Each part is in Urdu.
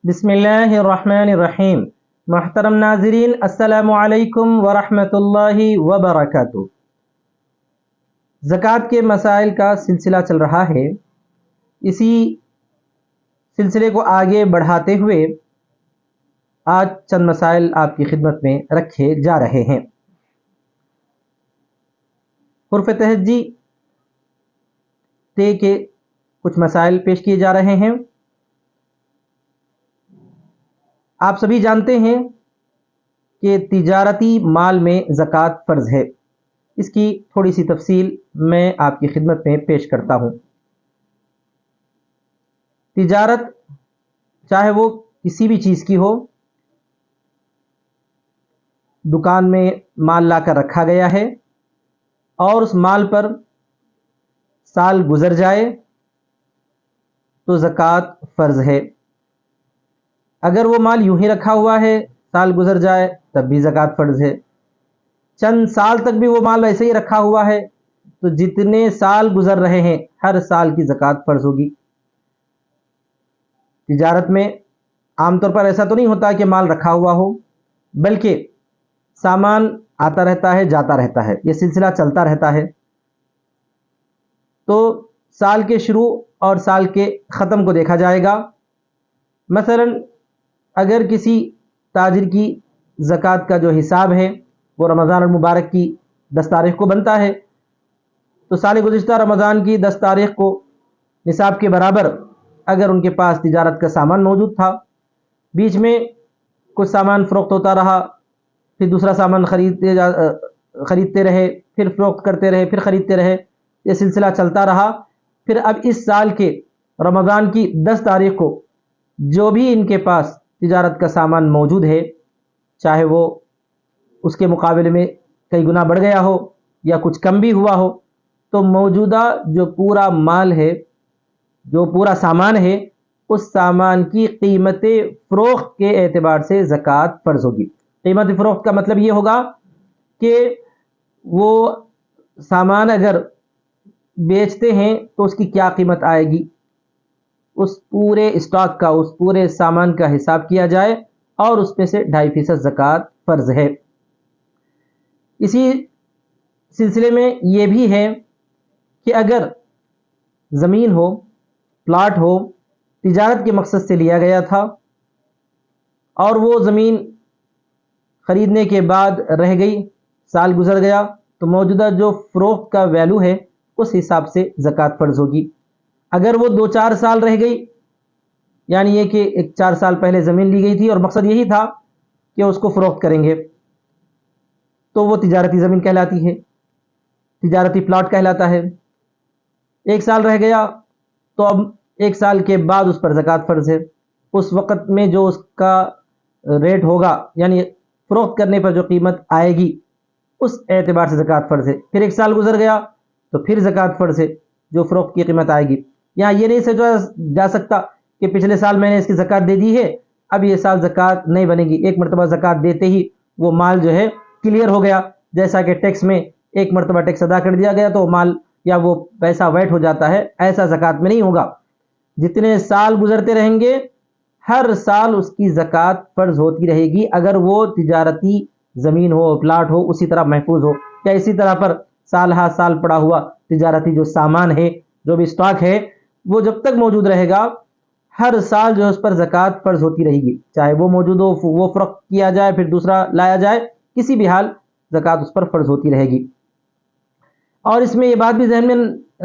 بسم اللہ الرحمن الرحیم۔ محترم ناظرین، السلام علیکم ورحمۃ اللہ وبرکاتہ۔ زکوٰۃ کے مسائل کا سلسلہ چل رہا ہے۔ اسی سلسلے کو آگے بڑھاتے ہوئے آج چند مسائل آپ کی خدمت میں رکھے جا رہے ہیں۔ حرف تہجی تے کے کچھ مسائل پیش کیے جا رہے ہیں۔ آپ سبھی جانتے ہیں کہ تجارتی مال میں زکوٰۃ فرض ہے۔ اس کی تھوڑی سی تفصیل میں آپ کی خدمت میں پیش کرتا ہوں۔ تجارت چاہے وہ کسی بھی چیز کی ہو، دکان میں مال لا کر رکھا گیا ہے اور اس مال پر سال گزر جائے تو زکوٰۃ فرض ہے۔ اگر وہ مال یوں ہی رکھا ہوا ہے، سال گزر جائے تب بھی زکوٰۃ فرض ہے۔ چند سال تک بھی وہ مال ایسے ہی رکھا ہوا ہے تو جتنے سال گزر رہے ہیں ہر سال کی زکوٰۃ فرض ہوگی۔ تجارت میں عام طور پر ایسا تو نہیں ہوتا کہ مال رکھا ہوا ہو، بلکہ سامان آتا رہتا ہے جاتا رہتا ہے، یہ سلسلہ چلتا رہتا ہے۔ تو سال کے شروع اور سال کے ختم کو دیکھا جائے گا۔ مثلا اگر کسی تاجر کی زکوٰۃ کا جو حساب ہے وہ رمضان المبارک کی 10 تاریخ کو بنتا ہے، تو سال گزشتہ رمضان کی 10 تاریخ کو نصاب کے برابر اگر ان کے پاس تجارت کا سامان موجود تھا، بیچ میں کچھ سامان فروخت ہوتا رہا، پھر دوسرا سامان خریدتے رہے، پھر فروخت کرتے رہے، پھر خریدتے رہے، یہ سلسلہ چلتا رہا۔ پھر اب اس سال کے رمضان کی 10 تاریخ کو جو بھی ان کے پاس تجارت کا سامان موجود ہے، چاہے وہ اس کے مقابلے میں کئی گنا بڑھ گیا ہو یا کچھ کم بھی ہوا ہو، تو موجودہ جو پورا مال ہے، جو پورا سامان ہے، اس سامان کی قیمت فروخت کے اعتبار سے زکوٰۃ فرض ہوگی۔ قیمت فروخت کا مطلب یہ ہوگا کہ وہ سامان اگر بیچتے ہیں تو اس کی کیا قیمت آئے گی، اس پورے اسٹاک کا، اس پورے سامان کا حساب کیا جائے اور اس میں سے 2.5% زکوٰۃ فرض ہے۔ اسی سلسلے میں یہ بھی ہے کہ اگر زمین ہو، پلاٹ ہو، تجارت کے مقصد سے لیا گیا تھا اور وہ زمین خریدنے کے بعد رہ گئی، سال گزر گیا، تو موجودہ جو فروخت کا ویلو ہے اس حساب سے زکوٰۃ فرض ہوگی۔ اگر وہ 2-4 سال رہ گئی، یعنی یہ کہ 4 سال پہلے زمین لی گئی تھی اور مقصد یہی تھا کہ اس کو فروخت کریں گے، تو وہ تجارتی زمین کہلاتی ہے، تجارتی پلاٹ کہلاتا ہے۔ 1 سال رہ گیا تو اب 1 سال کے بعد اس پر زکوٰۃ فرض ہے۔ اس وقت میں جو اس کا ریٹ ہوگا، یعنی فروخت کرنے پر جو قیمت آئے گی، اس اعتبار سے زکوٰۃ فرض ہے۔ پھر 1 سال گزر گیا تو پھر زکوٰۃ فرض ہے جو فروخت کی قیمت آئے گی۔ یہاں یہ نہیں سوچا جا سکتا کہ پچھلے سال میں نے اس کی زکوٰۃ دے دی ہے، اب یہ سال زکوٰۃ نہیں بنے گی۔ ایک مرتبہ زکوٰۃ دیتے ہی وہ مال جو ہے کلیئر ہو گیا، جیسا کہ ٹیکس میں ایک مرتبہ ٹیکس ادا کر دیا گیا تو مال یا وہ پیسہ ویٹ ہو جاتا ہے، ایسا زکوٰۃ میں نہیں ہوگا۔ جتنے سال گزرتے رہیں گے ہر سال اس کی زکوٰۃ فرض ہوتی رہے گی، اگر وہ تجارتی زمین ہو، پلاٹ ہو، اسی طرح محفوظ ہو، یا اسی طرح پر سال ہا سال پڑا ہوا تجارتی جو سامان ہے، جو بھی اسٹاک ہے، وہ جب تک موجود رہے گا ہر سال جو اس پر زکوٰۃ فرض ہوتی رہے گی، چاہے وہ موجود ہو، وہ فروخت کیا جائے پھر دوسرا لایا جائے، کسی بھی حال زکوٰۃ اس پر فرض ہوتی رہے گی۔ اور اس میں یہ بات بھی ذہن میں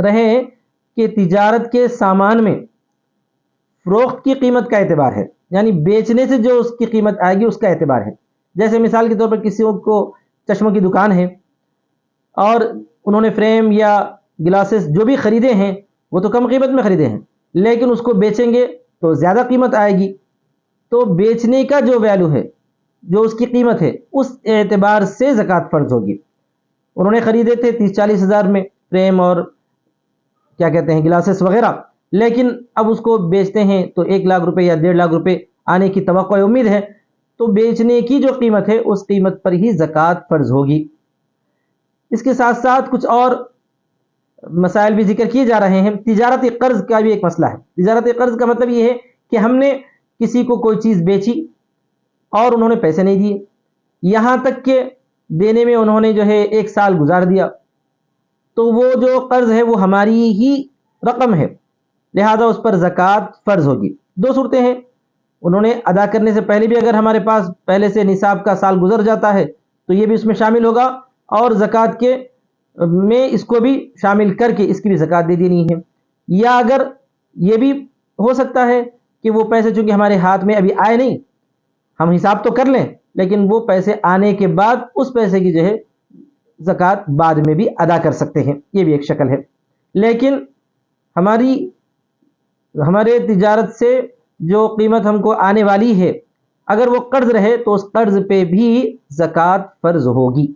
رہے کہ تجارت کے سامان میں فروخت کی قیمت کا اعتبار ہے، یعنی بیچنے سے جو اس کی قیمت آئے گی اس کا اعتبار ہے۔ جیسے مثال کے طور پر کسی کو چشموں کی دکان ہے اور انہوں نے فریم یا گلاسز جو بھی خریدے ہیں وہ تو کم قیمت میں خریدے ہیں، لیکن اس کو بیچیں گے تو زیادہ قیمت آئے گی، تو بیچنے کا جو ویلو ہے، جو اس کی قیمت ہے، اس اعتبار سے زکوٰۃ فرض ہوگی۔ انہوں نے خریدے تھے 30-40 ہزار میں فریم اور کیا کہتے ہیں گلاسز وغیرہ، لیکن اب اس کو بیچتے ہیں تو 1 لاکھ روپے یا 1.5 لاکھ روپے آنے کی توقع امید ہے، تو بیچنے کی جو قیمت ہے اس قیمت پر ہی زکوٰۃ فرض ہوگی۔ اس کے ساتھ ساتھ کچھ اور مسائل بھی ذکر کیے جا رہے ہیں۔ تجارتی قرض کا بھی ایک مسئلہ ہے۔ تجارتی قرض کا مطلب یہ ہے کہ ہم نے کسی کو کوئی چیز بیچی اور انہوں نے پیسے نہیں دیے، یہاں تک کہ دینے میں انہوں نے جو ہے 1 سال گزار دیا، تو وہ جو قرض ہے وہ ہماری ہی رقم ہے، لہذا اس پر زکوٰۃ فرض ہوگی۔ 2 صورتیں ہیں، انہوں نے ادا کرنے سے پہلے بھی اگر ہمارے پاس پہلے سے نصاب کا سال گزر جاتا ہے تو یہ بھی اس میں شامل ہوگا، اور زکوٰۃ کے میں اس کو بھی شامل کر کے اس کی بھی زکوٰۃ دے دینی ہے۔ یا اگر یہ بھی ہو سکتا ہے کہ وہ پیسے چونکہ ہمارے ہاتھ میں ابھی آئے نہیں، ہم حساب تو کر لیں لیکن وہ پیسے آنے کے بعد اس پیسے کی جو ہے زکوٰۃ بعد میں بھی ادا کر سکتے ہیں، یہ بھی ایک شکل ہے۔ لیکن ہمارے تجارت سے جو قیمت ہم کو آنے والی ہے اگر وہ قرض رہے تو اس قرض پہ بھی زکوٰۃ فرض ہوگی۔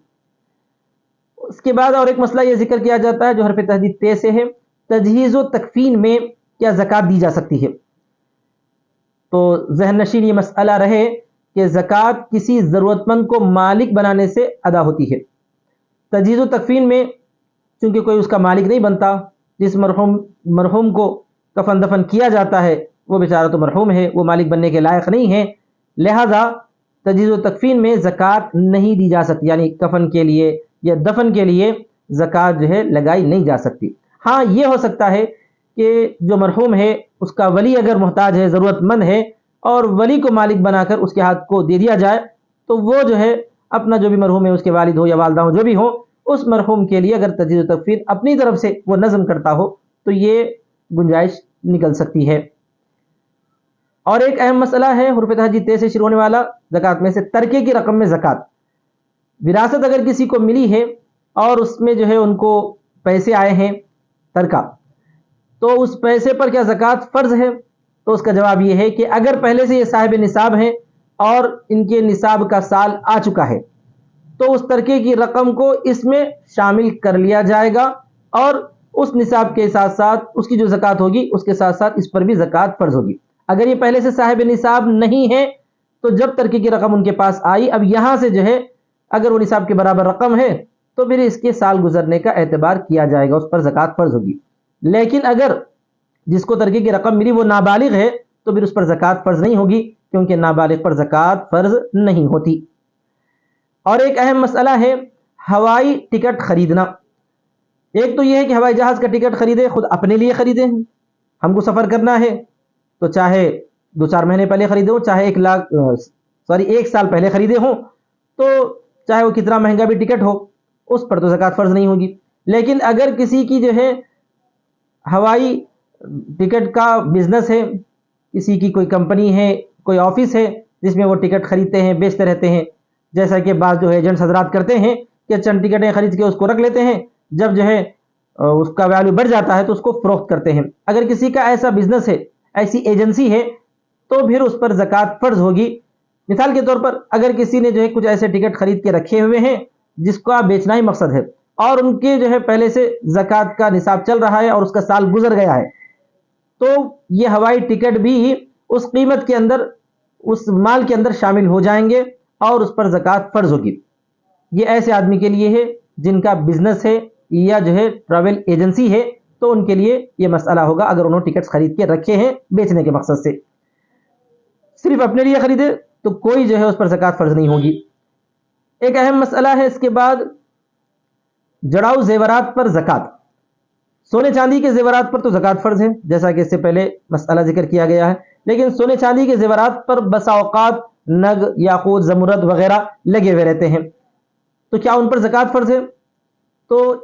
اس کے بعد اور ایک مسئلہ یہ ذکر کیا جاتا ہے جو حرف تہدید تے سے ہے، تجہیز و تکفین میں کیا زکوٰۃ دی جا سکتی ہے؟ تو ذہن نشین یہ مسئلہ رہے کہ زکوٰۃ کسی ضرورت مند کو مالک بنانے سے ادا ہوتی ہے۔ تجہیز و تکفین میں چونکہ کوئی اس کا مالک نہیں بنتا، جس مرحوم کو کفن دفن کیا جاتا ہے وہ بیچارہ تو مرحوم ہے، وہ مالک بننے کے لائق نہیں ہے، لہذا تجہیز و تکفین میں زکوٰۃ نہیں دی جا سکتی، یعنی کفن کے لیے یا دفن کے لیے زکوٰۃ جو ہے لگائی نہیں جا سکتی۔ ہاں یہ ہو سکتا ہے کہ جو مرحوم ہے اس کا ولی اگر محتاج ہے، ضرورت مند ہے، اور ولی کو مالک بنا کر اس کے ہاتھ کو دے دیا جائے تو وہ جو ہے اپنا جو بھی مرحوم ہے، اس کے والد ہو یا والدہ ہو جو بھی ہو، اس مرحوم کے لیے اگر تجہیز و تکفین اپنی طرف سے وہ نظم کرتا ہو تو یہ گنجائش نکل سکتی ہے۔ اور ایک اہم مسئلہ ہے حرف تہجی تے سے شروع ہونے والا زکوٰۃ میں سے ترکے کی رقم میں زکوٰۃ۔ وراثت اگر کسی کو ملی ہے اور اس میں جو ہے ان کو پیسے آئے ہیں ترکہ، تو اس پیسے پر کیا زکوٰۃ فرض ہے؟ تو اس کا جواب یہ ہے کہ اگر پہلے سے یہ صاحب نصاب ہیں اور ان کے نصاب کا سال آ چکا ہے تو اس ترکے کی رقم کو اس میں شامل کر لیا جائے گا، اور اس نصاب کے ساتھ ساتھ اس کی جو زکوٰۃ ہوگی اس کے ساتھ ساتھ اس پر بھی زکوٰۃ فرض ہوگی۔ اگر یہ پہلے سے صاحب نصاب نہیں ہے تو جب ترکے کی رقم ان کے پاس آئی، اب یہاں سے جو ہے اگر وہ نصاب کے برابر رقم ہے تو پھر اس کے سال گزرنے کا اعتبار کیا جائے گا، اس پر زکوٰۃ فرض ہوگی۔ لیکن اگر جس کو ترکے کی رقم ملی وہ نابالغ ہے تو پھر اس پر زکوٰۃ فرض نہیں ہوگی، کیونکہ نابالغ پر زکوٰۃ فرض نہیں ہوتی۔ اور ایک اہم مسئلہ ہے ہوائی ٹکٹ خریدنا۔ ایک تو یہ ہے کہ ہوائی جہاز کا ٹکٹ خریدے، خود اپنے لیے خریدے، ہم کو سفر کرنا ہے تو چاہے 2-4 مہینے پہلے خریدے ہوں، چاہے 1 سال پہلے خریدے ہوں، تو چاہے وہ کتنا مہنگا بھی ٹکٹ ہو اس پر تو زکوٰۃ فرض نہیں ہوگی۔ لیکن اگر کسی کی جو ہے ہوائی ٹکٹ کا بزنس ہے، کسی کی کوئی کمپنی ہے، کوئی آفس ہے جس میں وہ ٹکٹ خریدتے ہیں بیچتے رہتے ہیں، جیسا کہ بعض جو ایجنٹس حضرات کرتے ہیں کہ چند ٹکٹیں خرید کے اس کو رکھ لیتے ہیں، جب جو ہے اس کا ویلیو بڑھ جاتا ہے تو اس کو فروخت کرتے ہیں۔ اگر کسی کا ایسا بزنس ہے، ایسی ایجنسی ہے، تو پھر اس پر زکوٰۃ فرض ہوگی۔ مثال کے طور پر اگر کسی نے جو ہے کچھ ایسے ٹکٹ خرید کے رکھے ہوئے ہیں جس کا بیچنا ہی مقصد ہے، اور ان کے جو ہے پہلے سے زکوٰۃ کا نصاب چل رہا ہے اور اس کا سال گزر گیا ہے، تو یہ ہوائی ٹکٹ بھی اس قیمت کے اندر، اس مال کے اندر شامل ہو جائیں گے اور اس پر زکوٰۃ فرض ہوگی۔ یہ ایسے آدمی کے لیے ہے جن کا بزنس ہے یا جو ہے ٹریول ایجنسی ہے، تو ان کے لیے یہ مسئلہ ہوگا اگر انہوں نے ٹکٹس خرید کے رکھے ہیں بیچنے کے مقصد سے۔ صرف اپنے لیے خریدے تو کوئی جو ہے اس پر زکوٰۃ فرض نہیں ہوگی۔ ایک اہم مسئلہ ہے اس کے بعد جڑاؤ زیورات پر زکوٰۃ۔ سونے چاندی کے زیورات پر تو زکوٰۃ فرض ہے، جیسا کہ اس سے پہلے مسئلہ ذکر کیا گیا ہے، لیکن سونے چاندی کے زیورات پر بسا اوقات نگ، یاقوت، زمرد وغیرہ لگے ہوئے رہتے ہیں، تو کیا ان پر زکوٰۃ فرض ہے؟ تو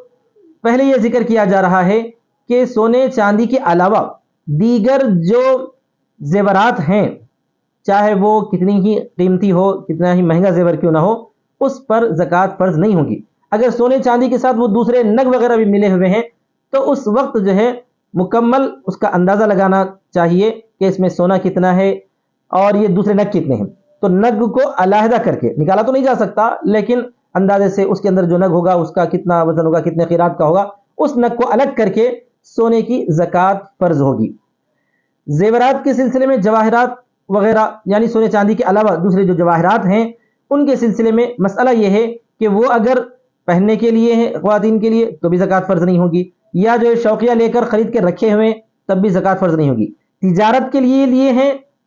پہلے یہ ذکر کیا جا رہا ہے کہ سونے چاندی کے علاوہ دیگر جو زیورات ہیں، چاہے وہ کتنی ہی قیمتی ہو، کتنا ہی مہنگا زیور کیوں نہ ہو، اس پر زکوٰۃ فرض نہیں ہوگی۔ اگر سونے چاندی کے ساتھ وہ دوسرے نگ وغیرہ بھی ملے ہوئے ہیں تو اس وقت جو ہے مکمل اس کا اندازہ لگانا چاہیے کہ اس میں سونا کتنا ہے اور یہ دوسرے نگ کتنے ہیں۔ تو نگ کو علیحدہ کر کے نکالا تو نہیں جا سکتا، لیکن اندازے سے اس کے اندر جو نگ ہوگا اس کا کتنا وزن ہوگا، کتنے قیرات کا ہوگا، اس نگ کو الگ کر کے سونے کی زکوٰۃ فرض ہوگی۔ زیورات کے سلسلے میں جواہرات وغیرہ، یعنی سونے چاندی کے علاوہ دوسرے جو جواہرات ہیں ان کے سلسلے میں مسئلہ یہ ہے کہ وہ اگر پہننے کے لیے ہیں خواتین کے لیے تو بھی زکوٰۃ فرض نہیں ہوگی، یا جو شوقیہ لے کر خرید کے رکھے ہوئے تب بھی زکوٰۃ فرض نہیں ہوگی۔ تجارت کے لیے ہیں